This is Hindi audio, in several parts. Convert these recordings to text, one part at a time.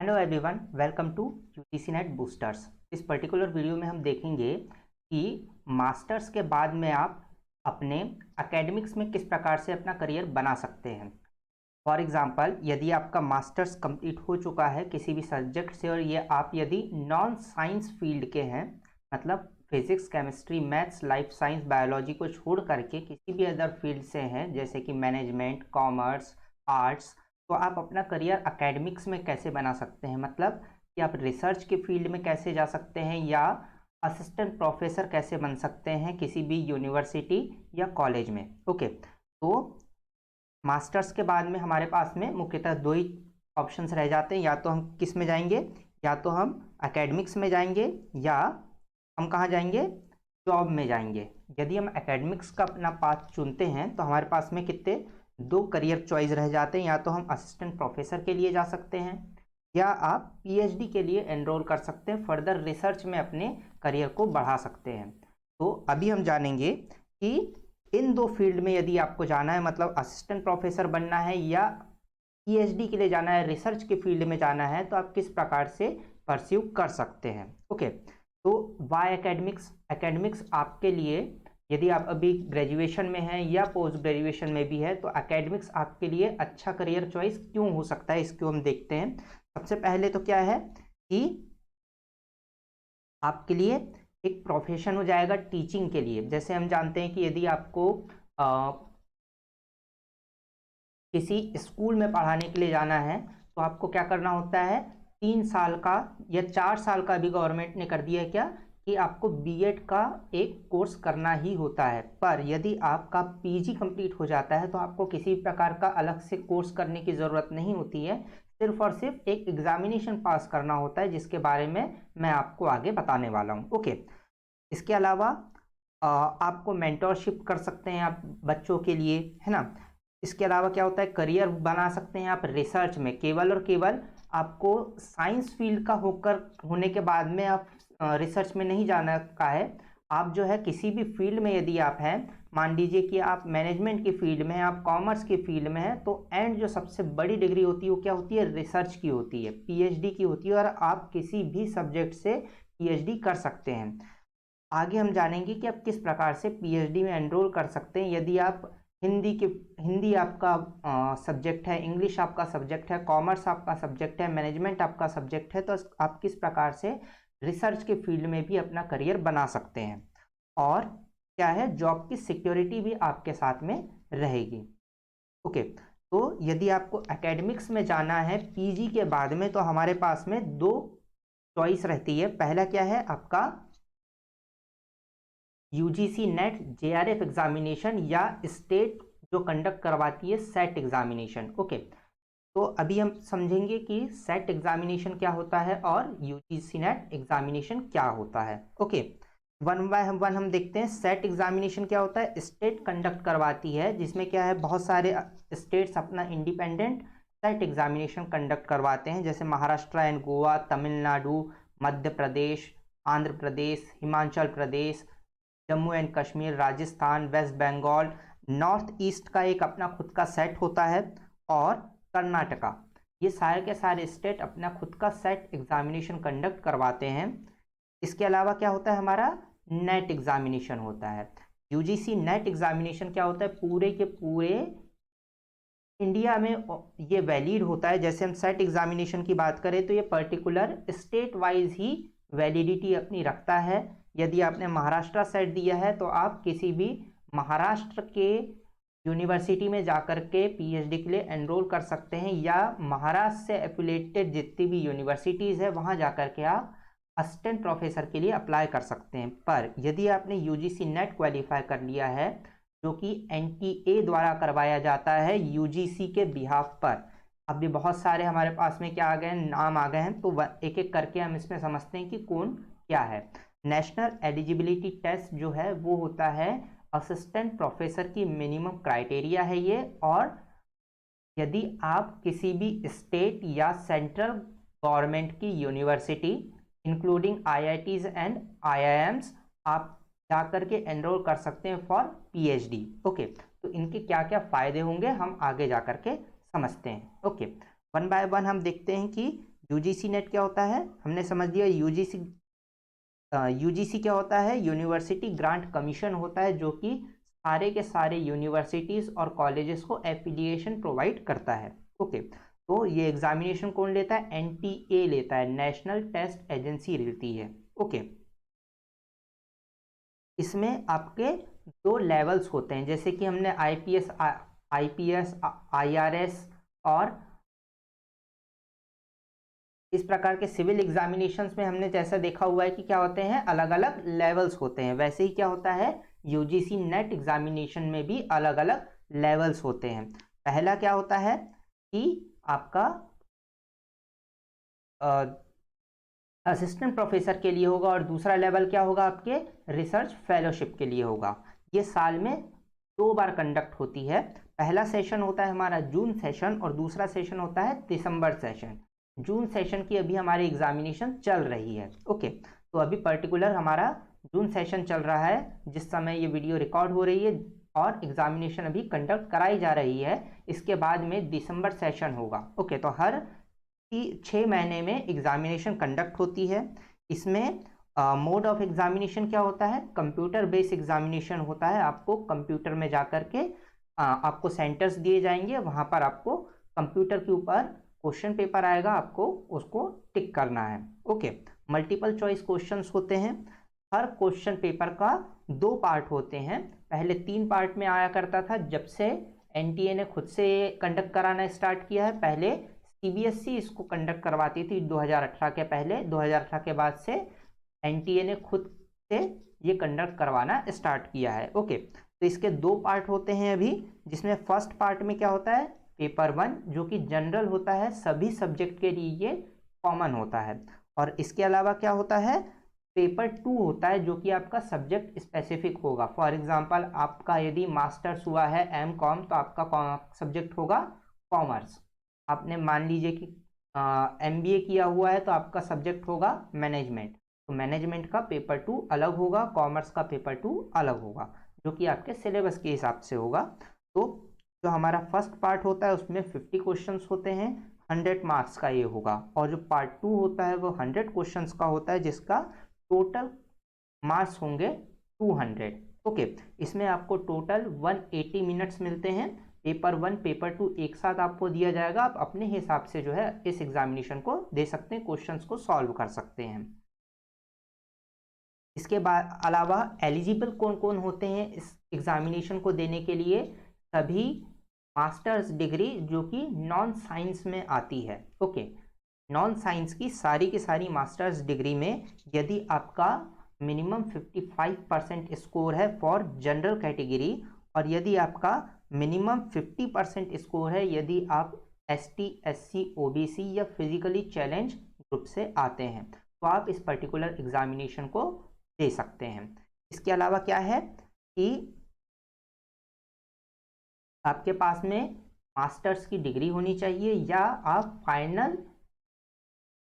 Hello everyone, welcome to UGC NET boosters. इस पर्टिकुलर वीडियो में हम देखेंगे कि मास्टर्स के बाद में आप अपने एकेडमिक्स में किस प्रकार से अपना करियर बना सकते हैं। फॉर एग्जांपल, यदि आपका मास्टर्स कंप्लीट हो चुका है किसी भी सब्जेक्ट से और ये आप यदि नॉन साइंस फील्ड के हैं, मतलब physics, chemistry, maths, life science, biology को छोड़ करके किसी भी अदर फील्ड से हैं, जैसे कि मैनेजमेंट, कॉमर्स, आर्ट्स, तो आप अपना करियर एकेडमिक्स में कैसे बना सकते हैं। मतलब कि आप रिसर्च के फील्ड में कैसे जा सकते हैं या असिस्टेंट प्रोफेसर कैसे बन सकते हैं किसी भी यूनिवर्सिटी या कॉलेज में। ओके, तो मास्टर्स के बाद में हमारे पास में मुख्यतः दो ही ऑप्शंस रह जाते हैं, या तो हम किस में जाएंगे, या तो हम एकेडमिक्स में जाएंगे या हम कहाँ जाएंगे, जॉब में जाएंगे। यदि हम एकेडमिक्स का अपना पाथ चुनते हैं तो हमारे पास में कितने दो करियर चॉइस रह जाते हैं, या तो हम असिस्टेंट प्रोफेसर के लिए जा सकते हैं या आप पीएचडी के लिए एनरोल कर सकते हैं, फर्दर रिसर्च में अपने करियर को बढ़ा सकते हैं। तो अभी हम जानेंगे कि इन दो फील्ड में यदि आपको जाना है, मतलब असिस्टेंट प्रोफेसर बनना है या पीएचडी के लिए जाना है, रिसर्च के फील्ड में जाना है, तो आप किस प्रकार से परस्यू कर सकते हैं। ओके, तो वाई एकेडमिक्स। एकेडमिक्स आपके लिए, यदि आप अभी ग्रेजुएशन में हैं या पोस्ट ग्रेजुएशन में भी है, तो एकेडमिक्स आपके लिए अच्छा करियर चॉइस क्यों हो सकता है, इसको हम देखते हैं। सबसे पहले तो क्या है कि आपके लिए एक प्रोफेशन हो जाएगा टीचिंग के लिए। जैसे हम जानते हैं कि यदि आपको किसी स्कूल में पढ़ाने के लिए जाना है तो आपको क्या करना होता है, 3 साल का या 4 साल का भी गवर्नमेंट ने कर दिया है क्या, कि आपको बीएड का एक कोर्स करना ही होता है। पर यदि आपका पीजी कंप्लीट हो जाता है तो आपको किसी प्रकार का अलग से कोर्स करने की ज़रूरत नहीं होती है, सिर्फ और सिर्फ एक एग्जामिनेशन पास करना होता है, जिसके बारे में मैं आपको आगे बताने वाला हूँ। ओके, इसके अलावा आपको मेंटोरशिप कर सकते हैं आप बच्चों के लिए, है ना। इसके अलावा क्या होता है, करियर बना सकते हैं आप रिसर्च में। केवल और केवल आपको साइंस फील्ड का होने के बाद में आप रिसर्च में नहीं जाना का है। आप जो है किसी भी फील्ड में यदि आप हैं, मान लीजिए कि आप मैनेजमेंट की फील्ड में हैं, आप कॉमर्स की फील्ड में हैं, तो एंड जो सबसे बड़ी डिग्री होती है वो क्या होती है, रिसर्च की होती है, पीएचडी की होती है, और आप किसी भी सब्जेक्ट से पीएचडी कर सकते हैं। आगे हम जानेंगे कि आप किस प्रकार से पीएचडी में एनरोल कर सकते हैं। यदि आप हिंदी आपका सब्जेक्ट है, इंग्लिश आपका सब्जेक्ट है, कॉमर्स आपका सब्जेक्ट है, मैनेजमेंट आपका सब्जेक्ट है, तो आप किस प्रकार से रिसर्च के फील्ड में भी अपना करियर बना सकते हैं। और क्या है, जॉब की सिक्योरिटी भी आपके साथ में रहेगी। ओके, तो यदि आपको एकेडमिक्स में जाना है पीजी के बाद में, तो हमारे पास में दो चॉइस रहती है। पहला क्या है आपका यूजीसी नेट जेआरएफ एग्जामिनेशन, या स्टेट जो कंडक्ट करवाती है सेट एग्जामिनेशन। ओके, तो अभी हम समझेंगे कि सेट एग्जामिनेशन क्या होता है और यूजीसी नेट एग्जामिनेशन क्या होता है। ओके, वन बाय वन हम देखते हैं। सेट एग्जामिनेशन क्या होता है, स्टेट कंडक्ट करवाती है, जिसमें क्या है बहुत सारे स्टेट्स अपना इंडिपेंडेंट सेट एग्जामिनेशन कंडक्ट करवाते हैं, जैसे Maharashtra and Goa, Tamil Nadu, Madhya Pradesh, Andhra Pradesh, Himachal Pradesh, Jammu and Kashmir, Rajasthan, west Bengal, north east का एक अपना खुद का सेट होता है, और कर्नाटका। ये सारे के सारे स्टेट अपना खुद का सेट एग्जामिनेशन कंडक्ट करवाते हैं। इसके अलावा क्या होता है, हमारा नेट एग्जामिनेशन होता है। यूजीसी नेट एग्जामिनेशन क्या होता है, पूरे के पूरे इंडिया में ये वैलिड होता है। जैसे हम सेट एग्जामिनेशन की बात करें तो ये पर्टिकुलर स्टेट वाइज ही वैलिडिटी अपनी रखता है। यदि आपने महाराष्ट्र सेट दिया है तो आप किसी भी महाराष्ट्र के यूनिवर्सिटी में जाकर के पीएचडी के लिए एनरोल कर सकते हैं, या महाराष्ट्र से एफिलेटेड जितनी भी यूनिवर्सिटीज़ है वहाँ जाकर के आप असिस्टेंट प्रोफेसर के लिए अप्लाई कर सकते हैं। पर यदि आपने यूजीसी नेट क्वालिफाई कर लिया है, जो कि एनटीए द्वारा करवाया जाता है यूजीसी के बिहाफ पर, अभी बहुत सारे हमारे पास में क्या आ गए हैं, नाम आ गए हैं, तो एक एक करके हम इसमें समझते हैं कि कौन क्या है। नेशनल एलिजिबिलिटी टेस्ट जो है वो होता है असिस्टेंट प्रोफेसर की मिनिमम क्राइटेरिया है ये। और यदि आप किसी भी स्टेट या सेंट्रल गवर्नमेंट की university including IITs and IIMs, आप जाकर के एनरोल कर सकते हैं फॉर पीएचडी। ओके, तो इनके क्या क्या फायदे होंगे हम आगे जाकर के समझते हैं। ओके, वन बाय वन हम देखते हैं कि यूजीसी नेट क्या होता है, हमने समझ लिया। यूजीसी क्या होता है, यूनिवर्सिटी ग्रांट कमीशन होता है, जो कि सारे के सारे यूनिवर्सिटीज और कॉलेजेस को एफिलिएशन प्रोवाइड करता है। ओके, तो ये एग्जामिनेशन कौन लेता है, एनटीए लेता है, नेशनल टेस्ट एजेंसी लेती है। ओके, इसमें आपके 2 लेवल्स होते हैं, जैसे कि हमने आईपीएस, आईआरएस और इस प्रकार के सिविल एग्जामिनेशंस में हमने जैसा देखा हुआ है कि क्या होते हैं, अलग अलग लेवल्स होते हैं, वैसे ही क्या होता है यूजीसी नेट एग्जामिनेशन में भी अलग अलग लेवल्स होते हैं। पहला क्या होता है कि आपका असिस्टेंट प्रोफेसर के लिए होगा, और दूसरा लेवल क्या होगा, आपके रिसर्च फेलोशिप के लिए होगा। ये साल में 2 बार कंडक्ट होती है। पहला सेशन होता है हमारा जून सेशन, और दूसरा सेशन होता है दिसंबर सेशन। जून सेशन की अभी हमारी एग्जामिनेशन चल रही है। ओके, तो अभी पर्टिकुलर हमारा जून सेशन चल रहा है जिस समय ये वीडियो रिकॉर्ड हो रही है, और एग्जामिनेशन अभी कंडक्ट कराई जा रही है। इसके बाद में दिसंबर सेशन होगा। ओके, तो हर 6 महीने में एग्जामिनेशन कंडक्ट होती है। इसमें मोड ऑफ एग्जामिनेशन क्या होता है, कंप्यूटर बेस्ड एग्जामिनेशन होता है। आपको कंप्यूटर में जाकर के आपको सेंटर्स दिए जाएंगे, वहां पर आपको कंप्यूटर के ऊपर क्वेश्चन पेपर आएगा, आपको उसको टिक करना है। ओके, मल्टीपल चॉइस क्वेश्चंस होते हैं। हर क्वेश्चन पेपर का 2 पार्ट होते हैं। पहले 3 पार्ट में आया करता था, जब से एनटीए ने खुद से कंडक्ट कराना स्टार्ट किया है। पहले सीबीएसई इसको कंडक्ट करवाती थी 2018 के पहले, 2018 के बाद से एनटीए ने खुद से ये कंडक्ट करवाना स्टार्ट किया है। ओके, तो इसके 2 पार्ट होते हैं अभी, जिसमें फर्स्ट पार्ट में क्या होता है, पेपर 1 जो कि जनरल होता है, सभी सब्जेक्ट के लिए ये कॉमन होता है। और इसके अलावा क्या होता है, पेपर 2 होता है, जो कि आपका सब्जेक्ट स्पेसिफिक होगा। फॉर एग्जांपल, आपका यदि मास्टर्स हुआ है एमकॉम, तो आपका सब्जेक्ट होगा कॉमर्स। आपने मान लीजिए कि एमबीए किया हुआ है, तो आपका सब्जेक्ट होगा मैनेजमेंट। तो मैनेजमेंट का पेपर 2 अलग होगा, कॉमर्स का पेपर 2 अलग होगा, जो कि आपके सिलेबस के हिसाब से होगा। तो जो हमारा फर्स्ट पार्ट होता है उसमें 50 क्वेश्चंस होते हैं, 100 मार्क्स का ये होगा। और जो पार्ट 2 होता है वो 100 क्वेश्चंस का होता है, जिसका टोटल मार्क्स होंगे 200। ओके, इसमें आपको टोटल 180 मिनट्स मिलते हैं। पेपर 1 पेपर 2 एक साथ आपको दिया जाएगा, आप अपने हिसाब से जो है इस एग्जामिनेशन को दे सकते हैं, क्वेश्चंस को सॉल्व कर सकते हैं। इसके बाद अलावा एलिजिबल कौन कौन होते हैं इस एग्जामिनेशन को देने के लिए, सभी मास्टर्स डिग्री जो कि नॉन साइंस में आती है। ओके, नॉन साइंस की सारी मास्टर्स डिग्री में यदि आपका मिनिमम 55% स्कोर है फॉर जनरल कैटेगरी, और यदि आपका मिनिमम 50% स्कोर है यदि आप एसटी, एससी, ओबीसी या फिजिकली चैलेंज ग्रुप से आते हैं, तो आप इस पर्टिकुलर एग्जामिनेशन को दे सकते हैं। इसके अलावा क्या है कि आपके पास में मास्टर्स की डिग्री होनी चाहिए, या आप फाइनल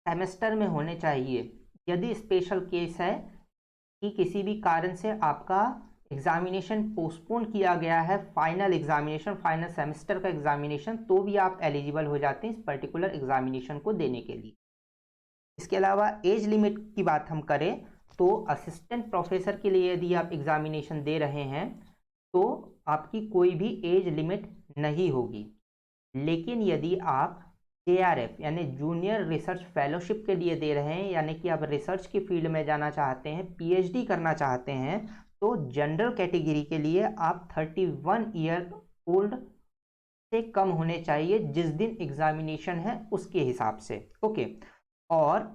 सेमेस्टर में होने चाहिए। यदि स्पेशल केस है कि किसी भी कारण से आपका एग्जामिनेशन पोस्टपोन किया गया है, फाइनल एग्जामिनेशन, फाइनल सेमेस्टर का एग्जामिनेशन, तो भी आप एलिजिबल हो जाते हैं इस पर्टिकुलर एग्जामिनेशन को देने के लिए। इसके अलावा एज लिमिट की बात हम करें तो असिस्टेंट प्रोफेसर के लिए यदि आप एग्जामिनेशन दे रहे हैं तो आपकी कोई भी एज लिमिट नहीं होगी। लेकिन यदि आप JRF यानी जूनियर रिसर्च फेलोशिप के लिए दे रहे हैं, यानी कि आप रिसर्च की फील्ड में जाना चाहते हैं, PhD करना चाहते हैं, तो जनरल कैटेगरी के लिए आप 31 ईयर ओल्ड से कम होने चाहिए जिस दिन एग्जामिनेशन है उसके हिसाब से। ओके, और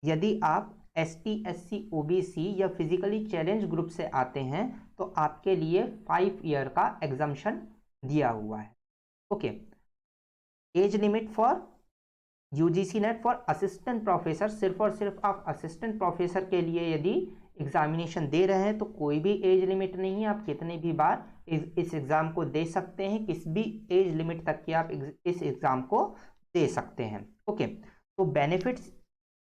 यदि आप ST, SC, OBC या फिजिकली चैलेंज ग्रुप से आते हैं तो आपके लिए 5 ईयर का एग्जाम्शन दिया हुआ है। Okay, age limit for UGC net for assistant professor, सिर्फ और सिर्फ आप असिस्टेंट प्रोफेसर के लिए यदि एग्जामिनेशन दे रहे हैं तो कोई भी एज लिमिट नहीं है, आप कितने भी बार इस एग्ज़ाम को दे सकते हैं, किस भी एज लिमिट तक की आप इस एग्ज़ाम को दे सकते हैं। ओके, तो बेनिफिट्स,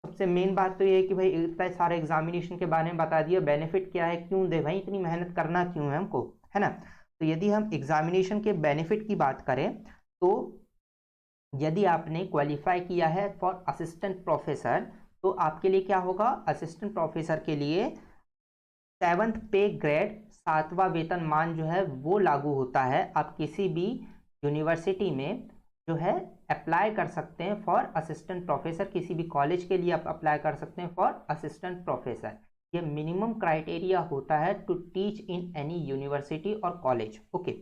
सबसे मेन बात तो ये है कि भाई इतना सारे एग्जामिनेशन के बारे में बता दिया, बेनिफिट क्या है, क्यों दे भाई, इतनी मेहनत करना क्यों है हमको, है ना। तो यदि हम एग्जामिनेशन के बेनिफिट की बात करें तो यदि आपने क्वालिफाई किया है फॉर असिस्टेंट प्रोफेसर, तो आपके लिए क्या होगा, असिस्टेंट प्रोफेसर के लिए 7th पे ग्रेड, 7वां वेतनमान जो है वो लागू होता है। आप किसी भी यूनिवर्सिटी में जो है अप्लाई कर सकते हैं फॉर असिस्टेंट प्रोफेसर, किसी भी कॉलेज के लिए आप अप्लाई कर सकते हैं फॉर असिस्टेंट प्रोफेसर। ये मिनिमम क्राइटेरिया होता है to teach in any university और कॉलेज। ओके,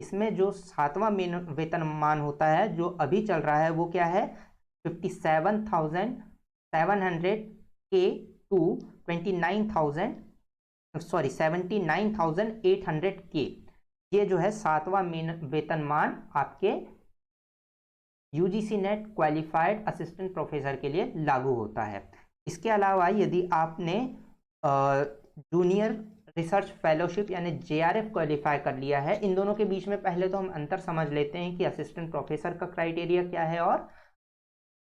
इसमें जो 7वां वेतनमान होता है जो अभी चल रहा है वो क्या है, 57,700 के टू 79,800 के। ये जो है 7वां वेतनमान आपके UGC net qualified assistant professor के लिए लागू होता है। इसके अलावा यदि आपने जूनियर रिसर्च फेलोशिप यानी जेआरएफ क्वालिफाई कर लिया है, इन दोनों के बीच में पहले तो हम अंतर समझ लेते हैं कि असिस्टेंट प्रोफेसर का क्राइटेरिया क्या है और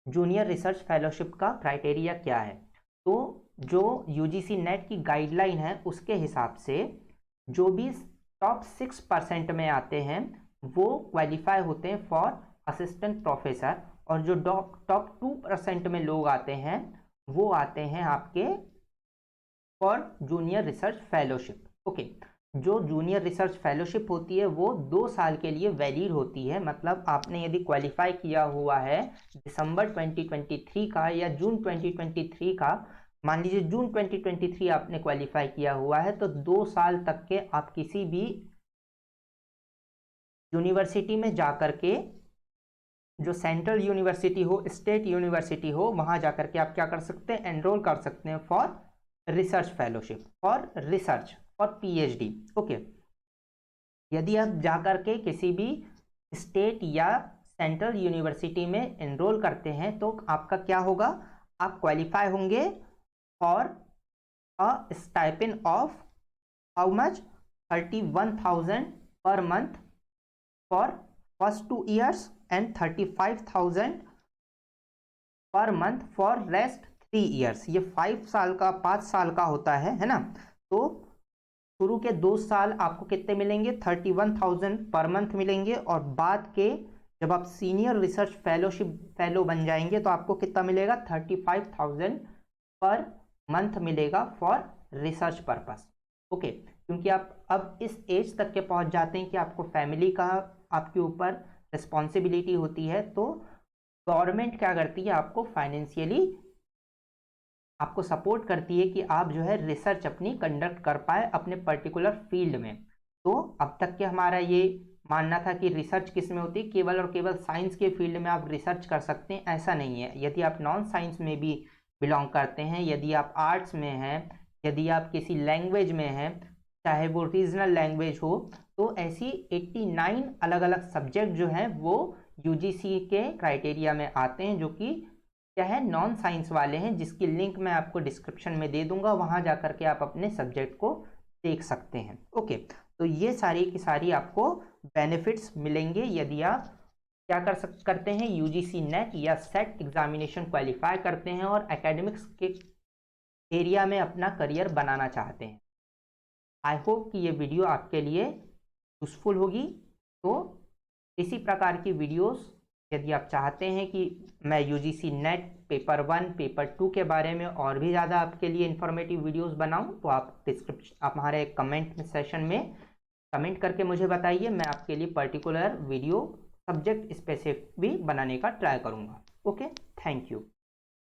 जूनियर रिसर्च फेलोशिप का क्राइटेरिया क्या है। तो जो यूजीसी नेट की गाइडलाइन है उसके हिसाब से जो भी टॉप 6% में आते हैं वो क्वालिफाई होते हैं फॉर असिस्टेंट प्रोफेसर, और जो टॉप 2% में लोग आते हैं वो आते हैं आपके for junior research fellowship. Okay, जो जूनियर रिसर्च फेलोशिप होती है वो 2 साल के लिए वैलिड होती है। मतलब आपने यदि क्वालिफाई किया हुआ है दिसंबर 2023 का या जून 2023 का, मान लीजिए जून 2023 आपने क्वालिफाई किया हुआ है, तो 2 साल तक के आप किसी भी यूनिवर्सिटी में जाकर के, जो सेंट्रल यूनिवर्सिटी हो, स्टेट यूनिवर्सिटी हो, वहां जाकर के आप क्या कर सकते हैं, एनरोल कर सकते हैं for research fellowship, for research, for PhD. Okay, यदि आप जाकर के किसी भी स्टेट या सेंट्रल यूनिवर्सिटी में एनरोल करते हैं तो आपका क्या होगा, आप क्वालिफाई होंगे for a stipend of how much, 31,000 per month for first 2 years and 35,000 per month for rest 3 years। ये 5 साल का होता है ना। तो शुरू के 2 साल आपको कितने मिलेंगे, 31,000 पर मंथ मिलेंगे, और बाद के जब आप सीनियर रिसर्च फेलो बन जाएंगे तो आपको कितना मिलेगा, 35,000 पर मंथ मिलेगा फॉर रिसर्च पर्पस। ओके, क्योंकि आप अब इस एज तक के पहुंच जाते हैं कि आपको फैमिली का आपके ऊपर रिस्पॉन्सिबिलिटी होती है, तो गवर्नमेंट क्या करती है, आपको फाइनेंशियली आपको सपोर्ट करती है कि आप जो है रिसर्च अपनी कंडक्ट कर पाए अपने पर्टिकुलर फील्ड में। तो अब तक के हमारा ये मानना था कि रिसर्च किस में होती है, केवल और केवल साइंस के फील्ड में आप रिसर्च कर सकते हैं, ऐसा नहीं है। यदि आप नॉन साइंस में भी बिलोंग करते हैं, यदि आप आर्ट्स में हैं, यदि आप किसी लैंग्वेज में हैं, चाहे वो रीजनल लैंग्वेज हो, तो ऐसी 89 अलग अलग सब्जेक्ट जो हैं वो यूजीसी के क्राइटेरिया में आते हैं, जो कि क्या है, नॉन साइंस वाले हैं, जिसकी लिंक मैं आपको डिस्क्रिप्शन में दे दूंगा, वहां जाकर के आप अपने सब्जेक्ट को देख सकते हैं। ओके, तो ये सारी की सारी आपको बेनिफिट्स मिलेंगे यदि आप क्या करते हैं, यूजीसी नेट या सेट एग्जामिनेशन क्वालिफाई करते हैं और एकेडमिक्स के एरिया में अपना करियर बनाना चाहते हैं। आई होप कि ये वीडियो आपके लिए यूजफुल होगी। तो इसी प्रकार की वीडियोस यदि आप चाहते हैं कि मैं यूजीसी नेट पेपर 1 पेपर 2 के बारे में और भी ज़्यादा आपके लिए इंफॉर्मेटिव वीडियोस बनाऊं, तो आप हमारे कमेंट सेशन में कमेंट करके मुझे बताइए, मैं आपके लिए पर्टिकुलर वीडियो सब्जेक्ट स्पेसिफिक भी बनाने का ट्राई करूंगा। Okay, thank you.